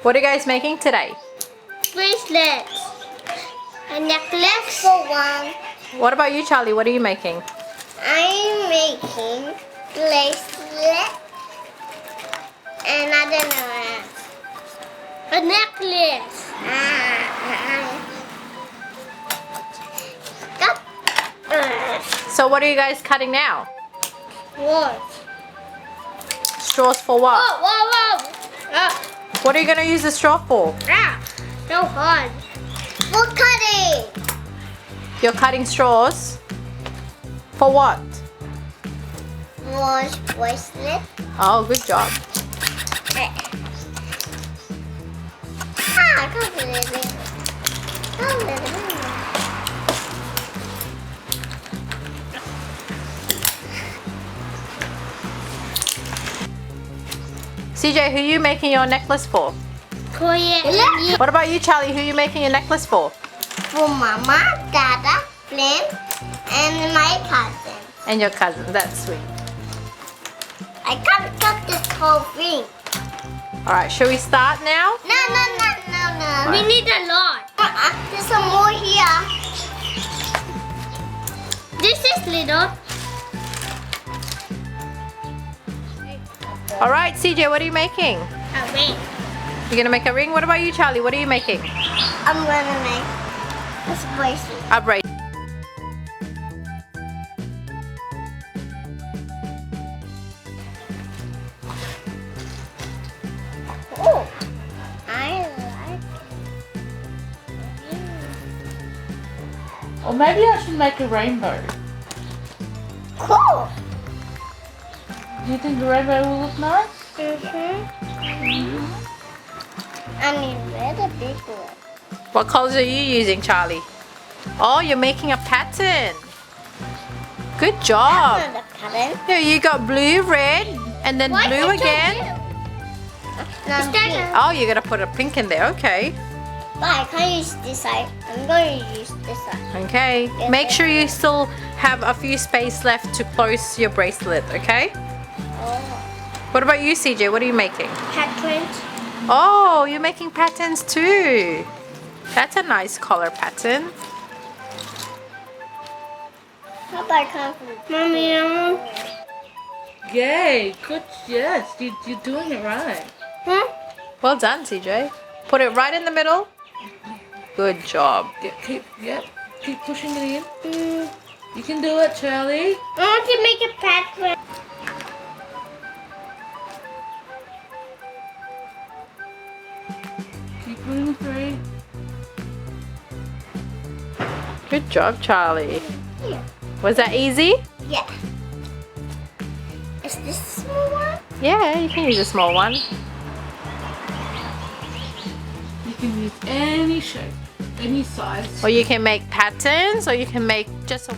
What are you guys making today? Bracelets. A necklace for one. What about you, Charlie? What are you making? I'm making bracelet. And I don't know. A necklace. So what are you guys cutting now? What? Straws for what? Whoa. What are you going to use the straw for? So hard. For cutting. You're cutting straws? For what? Wash bracelet. Oh, good job. I can't believe it. CJ, who are you making your necklace for? Yeah. What about you, Charlie? Who are you making your necklace for? For Mama, Dada, Flynn, and my cousin. And your cousin. That's sweet. I can't cut this whole thing. Alright, shall we start now? No. We need a lot. There's some more here. This is little. Alright, CJ, what are you making? A ring. You're gonna make a ring? What about you, Charlie? What are you making? I'm gonna make this bracelet. A bracelet. Oh, I like it. Or maybe I should make a rainbow. Cool. Do you think the rainbow will look nice? I need a big one. What colors are you using, Charlie? Oh, you're making a pattern. Good job. Not a pattern. Yeah, you got blue, red, and then blue again. No, pink. Oh, you're gonna put a pink in there. Okay. But I can't use this side. I'm going to use this side. Okay. Make sure you still have a few space left to close your bracelet. Okay. Oh. What about you, CJ? What are you making? Patterns. Oh, you're making patterns too. That's a nice color pattern. How about confidence? Mommy, Yay! Good. Yes, you're doing it right. Huh? Well done, CJ. Put it right in the middle. Good job. Keep pushing it in. You can do it, Charlie. I want to make a pattern. Keep putting it through. Good job, Charlie. Yeah. Was that easy? Yeah. Is this a small one? Yeah, you can use a small one. You can use any shape, any size. Or you can make patterns, or you can make just a